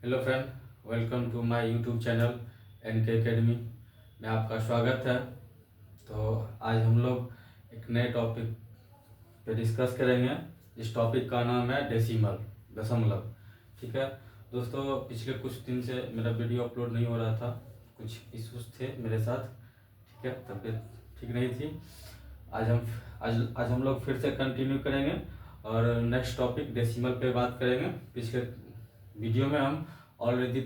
Hello friend, welcome to my YouTube channel NK academy में आपका स्वागत है। तो आज हम लोग एक नए टॉपिक पे डिस्कस करेंगे। इस टॉपिक का नाम है डेसिमल, दशमलव। ठीक है दोस्तों, पिछले कुछ दिन से मेरा वीडियो अपलोड नहीं हो रहा था, कुछ इश्यूज थे मेरे साथ। ठीक है, तबीयत ठीक नहीं थी। आज हम लोग फिर से कंटिन्यू करेंगे और नेक्स्ट टॉपिक डेसिमल पे बात करेंगे। पिछले वीडियो में हम ऑलरेडी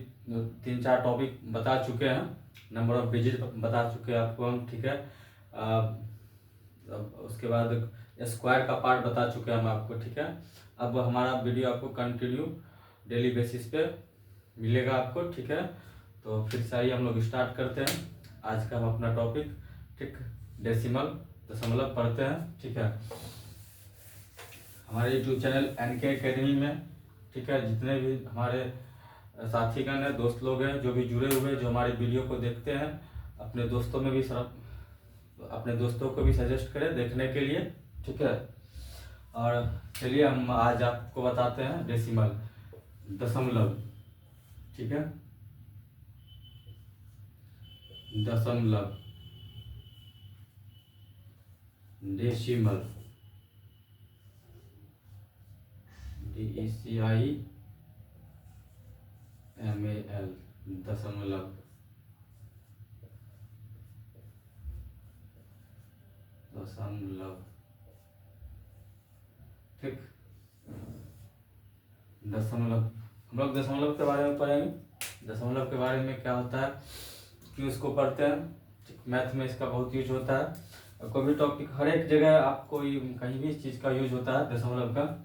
3-4 टॉपिक बता चुके हैं, नंबर ऑफ डिजिट बता चुके हैं आपको हम। ठीक है, उसके बाद स्क्वायर का पार्ट बता चुके हैं हम आपको। ठीक है, अब हमारा वीडियो आपको कंटिन्यू डेली बेसिस पे मिलेगा आपको। ठीक है, तो फिर से आइए हम लोग स्टार्ट करते हैं आज का हम अपना टॉपिक। ठीक, डेसिमल, दशमलव पढ़ते हैं। ठीक है, हमारे यूट्यूब चैनल NK एकेडमी में, ठीक है, जितने भी हमारे साथीगण हैं, दोस्त लोग हैं, जो भी जुड़े हुए हैं, जो हमारे वीडियो को देखते हैं, अपने दोस्तों में भी अपने दोस्तों को भी सजेस्ट करें देखने के लिए। ठीक है, और चलिए हम आज आपको बताते हैं डेसिमल, दशमलव। ठीक है, दशमलव, डेसिमल, DECIMAL, दशमलव, दशमलव। ठीक, दशमलव हम लोग दशमलव के बारे में पढ़ेंगे। दशमलव के बारे में क्या होता है, क्यों इसको पढ़ते हैं। मैथ में इसका बहुत यूज होता है, और कोई भी टॉपिक हर एक जगह आपको कहीं भी इस चीज़ का यूज होता है, दशमलव का।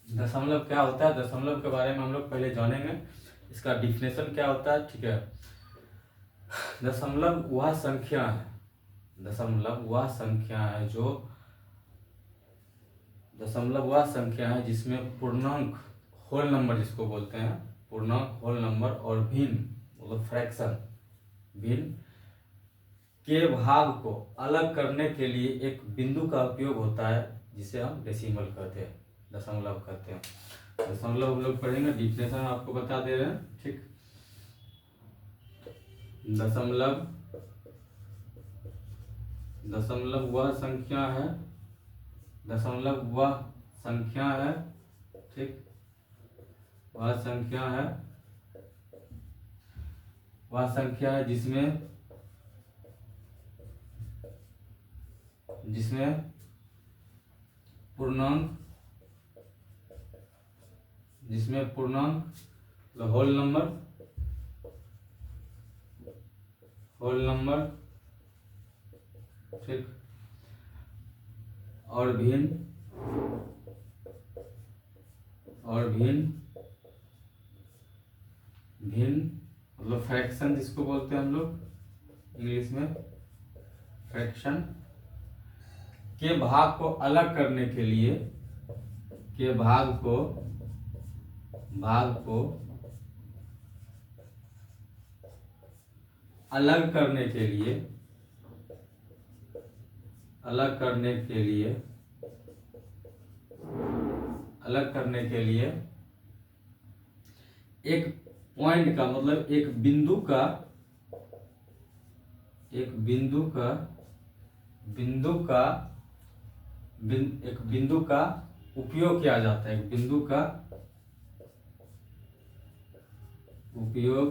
दशमलव क्या होता है, दशमलव के बारे में हम लोग पहले जानेंगे, इसका डिफिनेशन क्या होता है। ठीक है, दशमलव वह संख्या है, दशमलव वह संख्या है जो, दशमलव वह संख्या है जिसमें पूर्णांक, होल नंबर जिसको बोलते हैं, पूर्णांक, होल नंबर और भिन्न मतलब फ्रैक्शन, भिन्न के भाग को अलग करने के लिए एक बिंदु का उपयोग होता है, जिसे हम डेसिमल कहते हैं, दशमलव कहते हैं। दशमलव हम लोग पढ़ेंगे, डिफिनेशन आपको बता दे रहे हैं। ठीक, दशमलव, दशमलव वह संख्या है, दशमलव वह संख्या है। ठीक, वह संख्या है, वह संख्या है जिसमें पूर्णांक, जिसमें पूर्णांक मतलब होल नंबर, होल नंबर, ठीक, और भिन्न, और भिन्न, भिन्न मतलब फ्रैक्शन जिसको बोलते हैं हम लोग इंग्लिश में, फ्रैक्शन के भाग को अलग करने के लिए, के भाग को अलग करने के लिए, अलग करने के लिए, अलग करने के लिए एक पॉइंट का मतलब एक बिंदु का, एक बिंदु का, एक बिंदु का उपयोग किया जाता है, एक बिंदु का उपयोग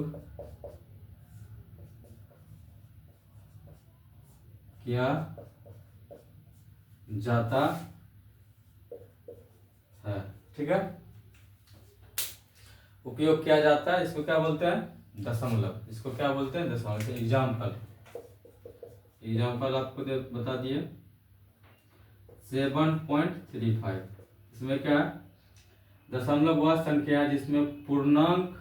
किया जाता है। ठीक है, उपयोग किया जाता है, इसको क्या बोलते हैं, दशमलव। इसको क्या बोलते हैं, दशमलव। एग्जाम्पल, एग्जाम्पल आपको बता दिए 7.35। इसमें क्या है, दशमलव वह संख्या है जिसमें पूर्णांक,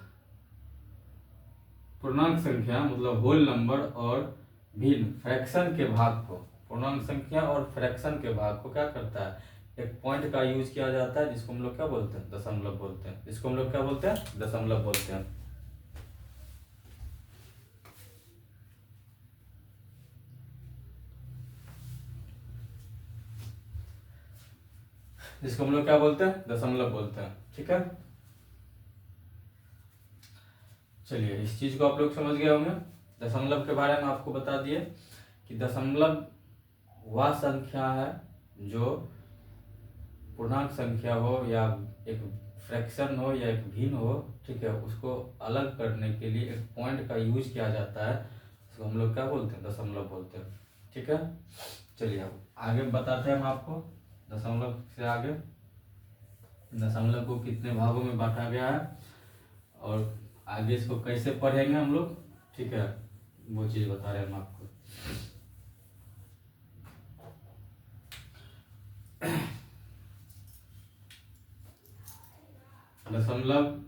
पूर्णांक संख्या मतलब होल नंबर और भिन्न फ्रैक्शन के भाग को, पूर्णांक संख्या और फ्रैक्शन के भाग को क्या करता है, एक पॉइंट का यूज किया जाता है, जिसको हम लोग क्या बोलते हैं, दशमलव बोलते हैं। जिसको हम लोग क्या बोलते हैं, दशमलव बोलते हैं। जिसको हम लोग क्या बोलते हैं, दशमलव बोलते हैं। ठीक है, चलिए, इस चीज को आप लोग समझ गए होंगे। दशमलव के बारे में आपको बता दिए कि दशमलव वह संख्या है जो पूर्णांक संख्या हो या एक फ्रैक्शन हो या एक भिन्न हो, ठीक है, उसको अलग करने के लिए एक पॉइंट का यूज किया जाता है, उसको हम लोग क्या बोलते हैं, दशमलव बोलते हैं। ठीक है, चलिए अब आगे बताते हैं हम आपको दशमलव से आगे दशमलव को कितने भागों में बांटा गया है और आगे इसको कैसे पढ़ेंगे हम लोग, ठीक है, वो चीज बता रहे हैं हम आपको। दशमलव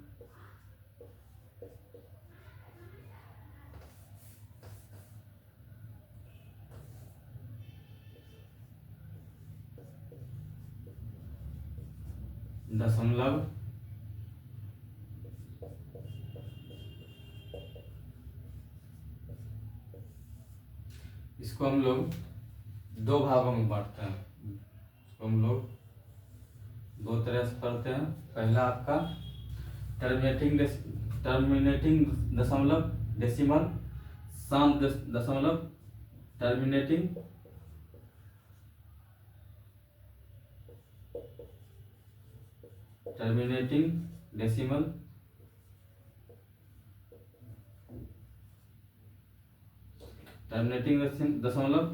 दशमलव इसको हम लोग दो भागों में बांटते हैं। इसको हम लोग दो तरह से पढ़ते हैं। पहला आपका टर्मिनेटिंग दशमलव डेसिमल, शांत दशमलव टर्मिनेटिंग डेसिमल, टर्मिनेटिंग दशमलव,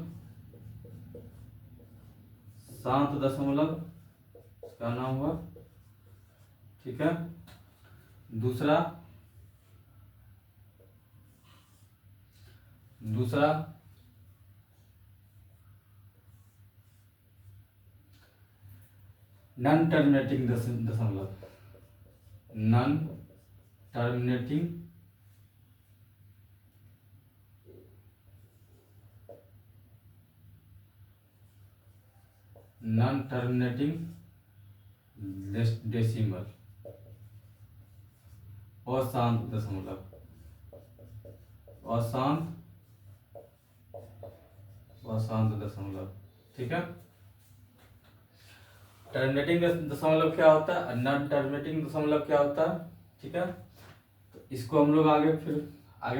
शांत दशमलव का नाम हुआ। ठीक है, दूसरा नॉन टर्मिनेटिंग दशमलव, नॉन टर्मिनेटिंग डेसिमल, अशांत दशमलव, अशांत दशमलव। ठीक है, टर्मिनेटिंग दशमलव क्या होता है, नॉन टर्मिनेटिंग दशमलव क्या होता है। ठीक है, तो इसको हम लोग आगे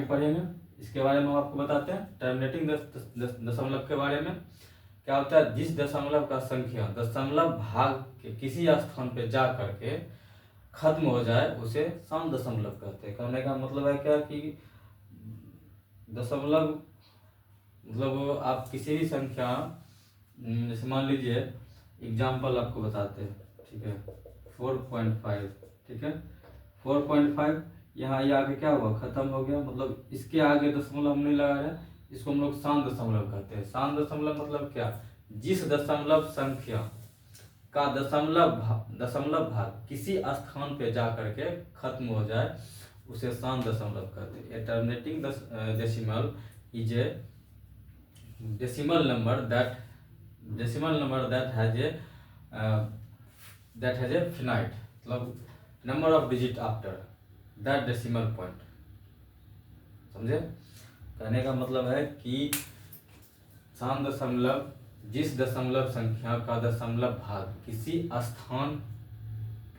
पढ़ेंगे, इसके बारे में हम आपको बताते हैं। टर्मिनेटिंग दशमलव के बारे में क्या होता है, जिस दशमलव का संख्या दशमलव भाग के किसी स्थान पे जा करके खत्म हो जाए उसे शांत दशमलव कहते हैं। कहने का मतलब है क्या कि दशमलव मतलब आप किसी भी संख्या, जैसे मान लीजिए एग्जाम्पल आपको बताते हैं। ठीक है, 4.5, ठीक है, 4.5 यहाँ ये आगे क्या हुआ, खत्म हो गया, मतलब इसके आगे दशमलव हम नहीं लगा रहे, इसको हम लोग शांत दशमलव कहते हैं। शांत दशमलव मतलब क्या, जिस दशमलव संख्या का दशमलव भाग किसी स्थान पे जा करके खत्म हो जाए उसे शांत दशमलव कहते हैं। ए terminating decimal is A decimal number that has a finite, मतलब number of digit after that decimal point। समझे, कहने का मतलब है कि शांत दशमलव जिस दशमलव संख्या का दशमलव भाग किसी स्थान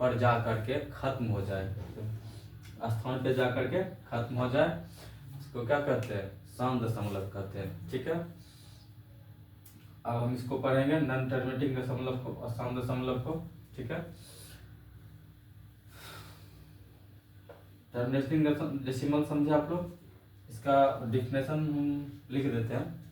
पर जा करके खत्म हो जाए, स्थान पे जा करके खत्म हो जाए, इसको क्या कहते हैं, शांत दशमलव कहते हैं। ठीक है, अब हम इसको पढ़ेंगे नॉन टर्मिनेटिंग दशमलव को और शांत दशमलव को। ठीक है, टर्मिनेटिंग डेसिमल समझे आप लोग, इसका डिफिनेशन हम लिख देते हैं।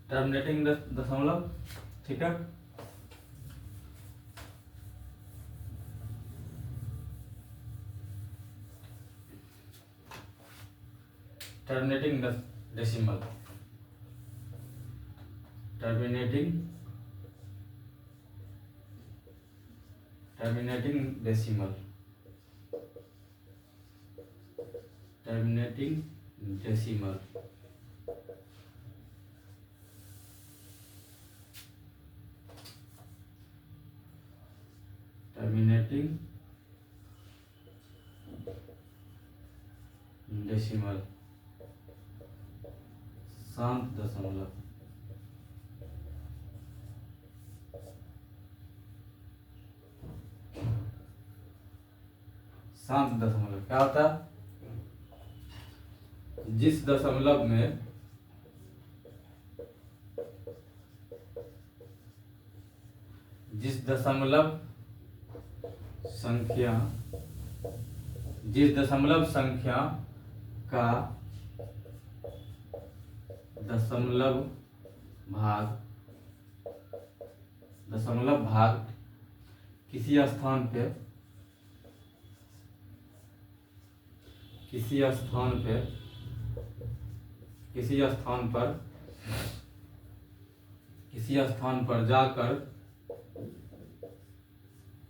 टर्मिनेटिंग दशमलव, ठीक है, terminating decimal, terminating decimal, terminating decimal, terminating decimal, शांत दशमलव, शांत दशमलव क्या होता है? जिस दशमलव में जिस दशमलव संख्या का दशमलव भाग किसी स्थान पर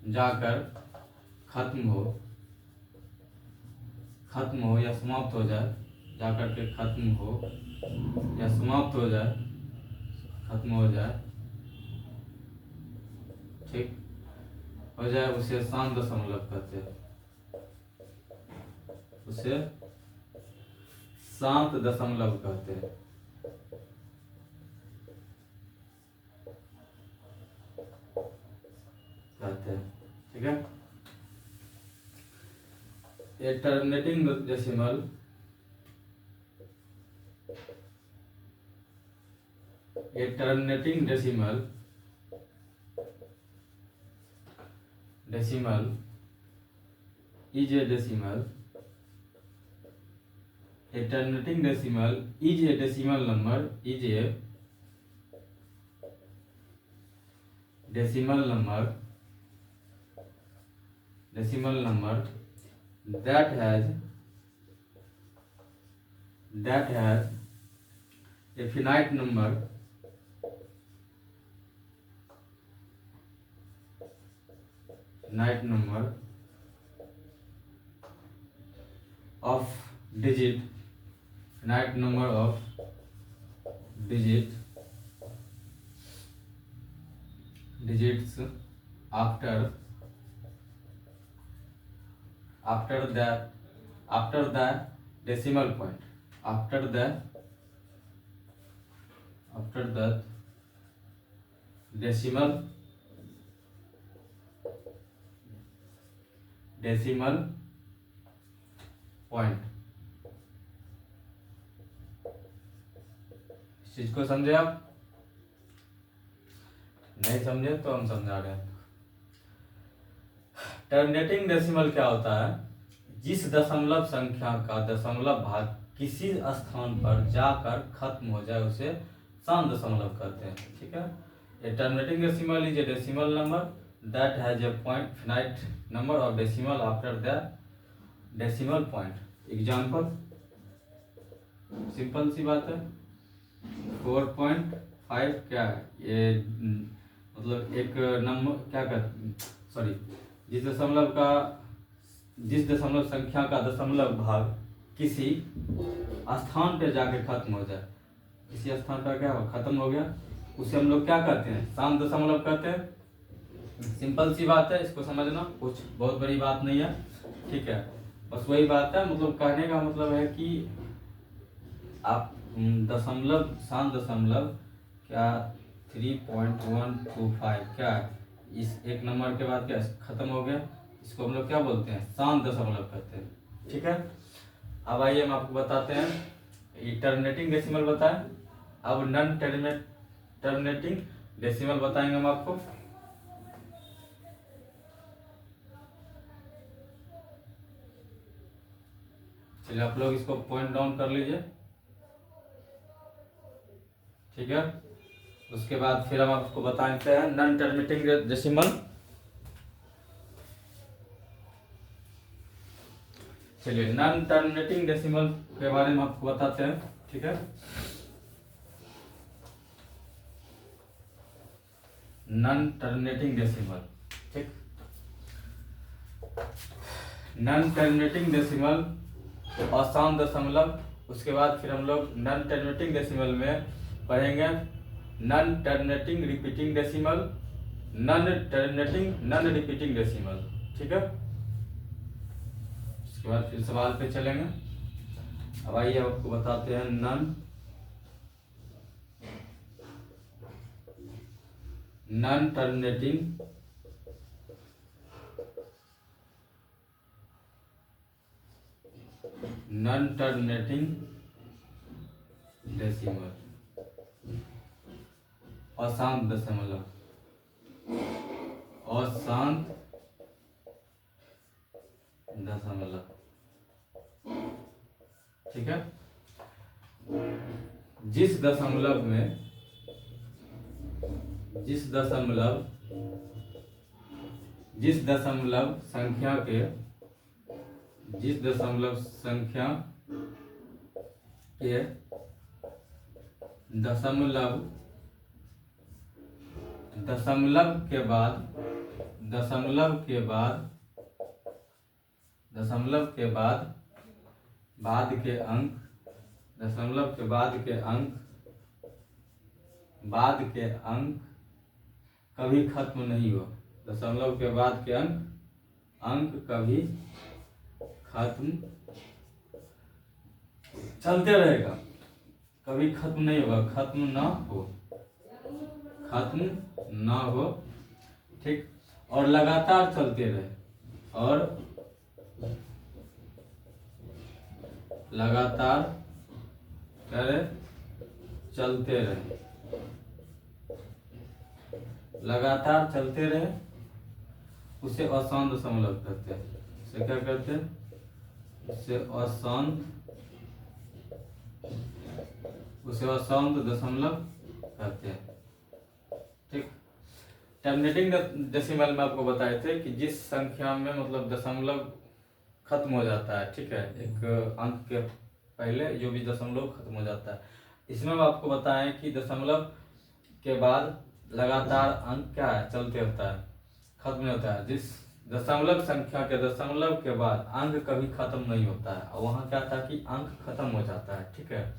जाकर खत्म हो या समाप्त हो जाए, जाकर के खत्म हो या समाप्त हो जाए, खत्म हो जाए, ठीक हो जाए, उसे शांत दशमलव कहते हैं। उसे शांत दशमलव कहते हैं। ठीक है। A terminating decimal is a decimal. A terminating decimal is a decimal number that has a finite number of digits after the decimal point. After the decimal point. इस चीज को समझे आप? नहीं समझे तो हम समझा रहे हैं। टर्मिनेटिंग डेसिमल क्या होता है? जिस दशमलव संख्या का दशमलव भाग किसी स्थान पर जाकर खत्म हो जाए उसे शांत दशमलव कहते हैं। ठीक है। A terminating decimal is a decimal number that has a point finite number of decimal after the decimal point. Example, simple सी बात है। 4.5 क्या है? ये मतलब एक नंबर क्या सॉरी जिस दशमलव संख्या का दशमलव भाग किसी स्थान पर जाके खत्म हो जाए, किसी स्थान पर क्या हो खत्म हो गया, उसे हम लोग क्या कहते हैं? शांत दशमलव कहते हैं। सिंपल सी बात है, इसको समझना, कुछ बहुत बड़ी बात नहीं है। ठीक है, बस वही बात है। मतलब कहने का मतलब है कि आप दशमलव, शांत दशमलव क्या 3.125 क्या है? इस एक नंबर के बाद क्या खत्म हो गया, इसको हम लोग क्या बोलते हैं? शांत दशमलव कहते हैं। ठीक है। अब आइए हम आपको बताते हैं, ये टर्मिनेटिंग डेसिमल बताएं, अब नॉन टर्मिनेटिंग डेसिमल बताएंगे हम आपको। चलिए आप लोग इसको पॉइंट डाउन कर लीजिए। ठीक है, उसके बाद फिर हम आपको बताते हैं नॉन टर्मिनेटिंग डेसिमल। चलिए नॉन टर्मिनेटिंग डेसिमल के बारे में आपको बताते हैं। ठीक है, नॉन टर्मिनेटिंग डेसिमल। ठीक, नॉन टर्मिनेटिंग डेसिमल अशांत दशमलव। उसके बाद फिर हम लोग नॉन टर्मिनेटिंग डेसिमल में पढ़ेंगे non terminating repeating decimal, non terminating non repeating decimal. ठीक है, उसके बाद फिर सवाल पे चलेंगे। अब आइए आपको बताते हैं नॉन टर्मिनेटिंग डेसिमल, अशांत दशमलव, अशांत दशमलव। ठीक है, जिस दशमलव संख्या के दशमलव के बाद के अंक कभी खत्म नहीं हो। दशमलव के बाद के अंक कभी खत्म, चलते रहेगा, कभी खत्म नहीं होगा, खत्म ना हो। ठीक, और लगातार चलते रहे, लगातार चलते रहे, उसे अशांत दशमलव कहते हैं। उसे क्या कहते हैं? उसे अशांत दशमलव कहते हैं। ठीक, टर्मिनेटिंग डेसिमल में आपको बताए थे कि जिस संख्या में मतलब दशमलव खत्म हो जाता है, ठीक है, एक अंक के पहले जो भी दशमलव खत्म हो जाता है। इसमें आपको बताएं कि दशमलव के बाद लगातार अंक क्या है, चलते रहता है, खत्म नहीं होता है। जिस दशमलव संख्या के दशमलव के बाद अंक कभी खत्म नहीं होता है, और वहाँ क्या था कि अंक खत्म हो जाता है। ठीक है,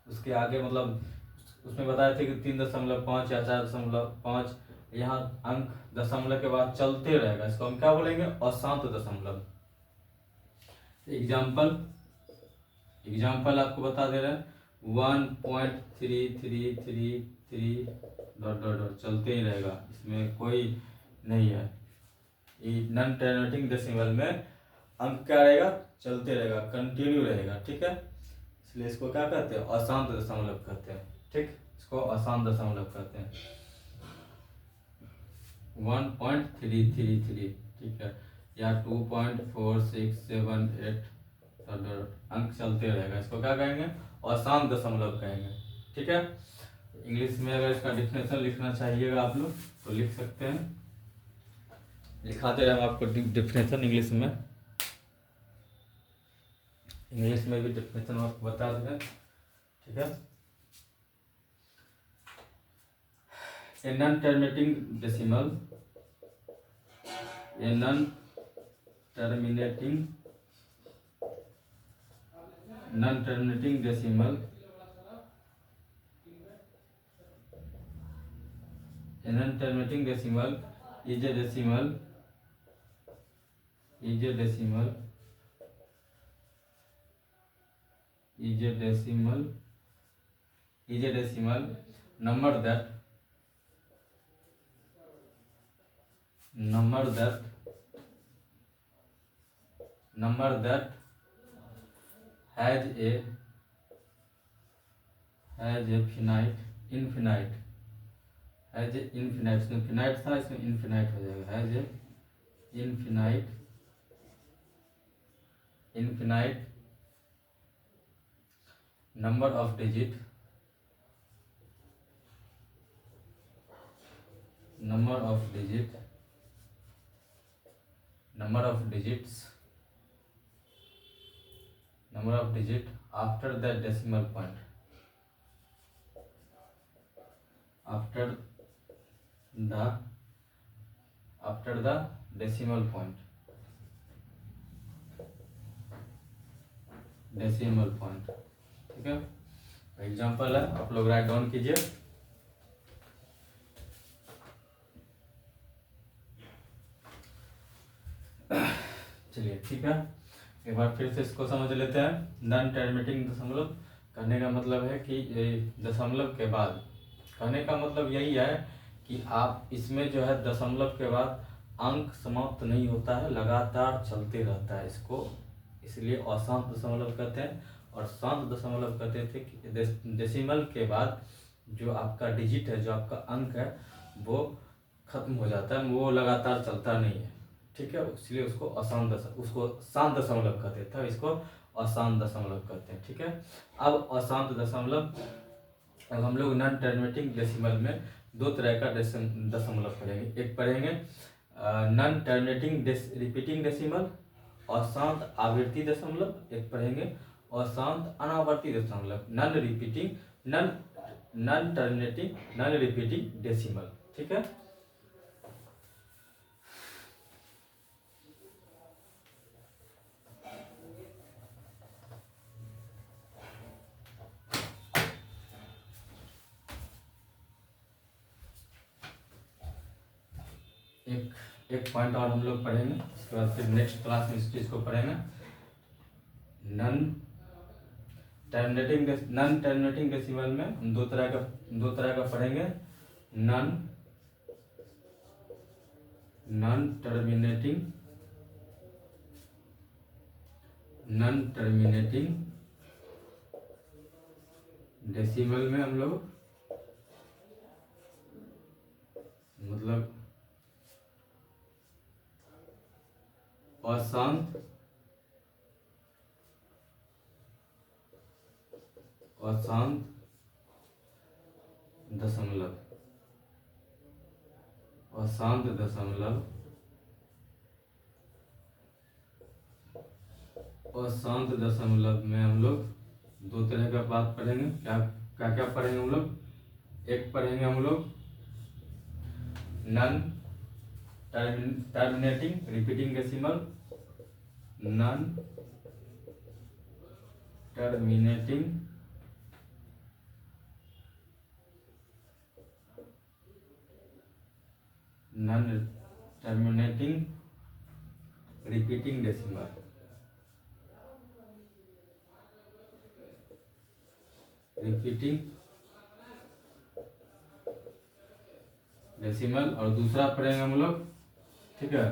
उसके आगे मतलब उसमें बताए थे कि 3.5 या 4.5, यहाँ अंक दशमलव के बाद चलते रहेगा, इसको हम क्या बोलेंगे? अशांत दशमलव। एग्जाम्पल आपको बता दे रहे हैं, 1.3333 डॉट डॉट डॉट चलते ही रहेगा, इसमें कोई नहीं है। नॉन टर्मिनेटिंग डेसिमल में अंक क्या रहेगा? चलते रहेगा, कंटिन्यू रहेगा। ठीक है, इसलिए इसको क्या कहते हैं? अशांत दशमलव कहते हैं। ठीक, इसको अशांत दशमलव कहते हैं। 1.333, ठीक है, या 2.4678 अंक चलते रहेगा, इसको क्या कहेंगे? अशांत दशमलव कहेंगे। ठीक है, इंग्लिश में अगर इसका डिफिनेशन लिखना चाहिएगा आप लोग तो लिख सकते हैं, लिखाते रहे हम आपको डिफिनेशन इंग्लिश में भी डिफिनेशन आपको बता दें। ठीक है, a non terminating decimal, a non terminating decimal, a non-terminating decimal is a decimal number that has a infinite, इसमें फिनाइट था, इसमें इनफिनाइट हो जाएगा, has a infinite number of digits after the decimal point, after the decimal point, ठीक है, example है, आप लोग राइट डाउन कीजिए। चलिए, ठीक है, एक बार फिर से इसको समझ लेते हैं। नॉन टर्मिनेटिंग दशमलव कहने का मतलब है कि दशमलव के बाद, कहने का मतलब यही है कि आप इसमें जो है दशमलव के बाद अंक समाप्त नहीं होता है, लगातार चलते रहता है। इसको इसलिए अशांत दशमलव कहते हैं। और शांत दशमलव कहते थे कि डेसिमल के बाद जो आपका डिजिट है, जो आपका अंक है, वो खत्म हो जाता है, वो लगातार चलता नहीं है। ठीक है, इसलिए उसको शांत दशमलव कहते थे, इसको अशांत दशमलव कहते हैं। ठीक है, अब अशांत दशमलव, अब हम लोग नॉन टर्मिनेटिंग डेसिमल में दो तरह का दशमलव पढ़ेंगे। एक पढ़ेंगे नॉन टर्मिनेटिंग रिपीटिंग डेसिमल, अशांत आवर्ती दशमलव। एक पढ़ेंगे अशांत अनावर्ती दशमलव, non terminating non repeating decimal. ठीक है, एक पॉइंट और हम लोग पढ़ेंगे, उसके बाद फिर नेक्स्ट क्लास में इस चीज को पढ़ेंगे। नॉन टर्मिनेटिंग डेसिमल में हम दो तरह का पढ़ेंगे। नॉन टर्मिनेटिंग डेसिमल में हम लोग मतलब अशांत दशमलव में हम लोग दो तरह का बात पढ़ेंगे। क्या पढ़ेंगे हम लोग? एक पढ़ेंगे हम लोग non terminating repeating decimal, non terminating repeating decimal और दूसरा पढ़ेंगे हम लोग, ठीक है,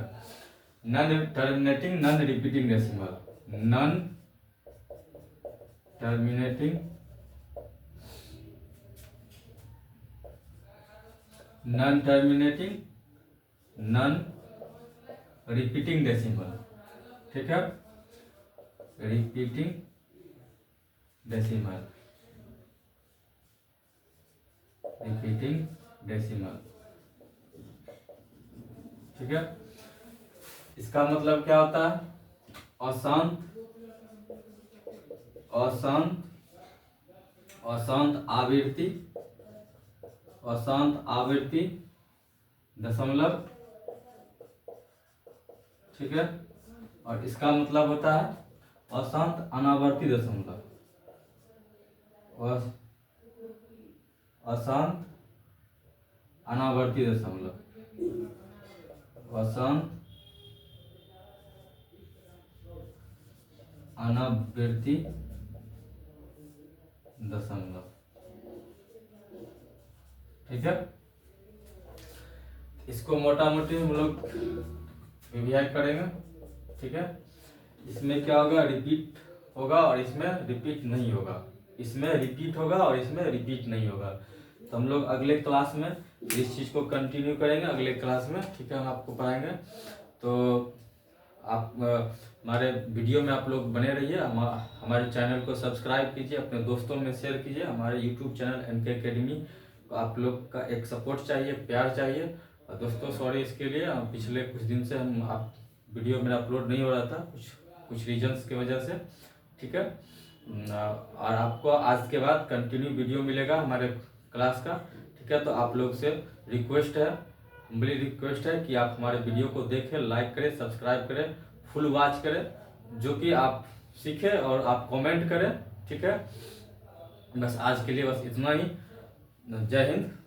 non terminating non repeating decimal, non terminating non repeating decimal. ठीक है, रिपीटिंग डेसिमल, ठीक है। इसका मतलब क्या होता है? अशांत आवृत्ति दशमलव, ठीक है। और इसका मतलब होता है अशांत अनावर्ती दशमलव, अशांत अनावर्ती दशमलव, अशांत अनावर्ती दशमलव, ठीक है। इसको मोटा मोटी हम लोग विभाग करेंगे, ठीक है। इसमें क्या होगा? रिपीट होगा और इसमें रिपीट नहीं होगा, इसमें रिपीट होगा और इसमें रिपीट नहीं होगा। तो हम लोग अगले क्लास में इस चीज़ को कंटिन्यू करेंगे, अगले क्लास में, ठीक है, हम आपको पढ़ाएंगे। तो आप हमारे वीडियो में आप लोग बने रहिए, हमारे चैनल को सब्सक्राइब कीजिए, अपने दोस्तों में शेयर कीजिए। हमारे यूट्यूब चैनल NK अकेडमी को आप लोग का एक सपोर्ट चाहिए, प्यार चाहिए। और दोस्तों सॉरी इसके लिए, पिछले कुछ दिन से वीडियो मेरा अपलोड नहीं हो रहा था, कुछ रीजंस की वजह से, ठीक है। और आपको आज के बाद कंटिन्यू वीडियो मिलेगा हमारे क्लास का, ठीक है। तो आप लोग से रिक्वेस्ट है, हम्बली रिक्वेस्ट है कि आप हमारे वीडियो को देखें, लाइक करें, सब्सक्राइब करें, फुल वॉच करें, जो कि आप सीखें और आप कमेंट करें, ठीक है। बस आज के लिए बस इतना ही। जय हिंद।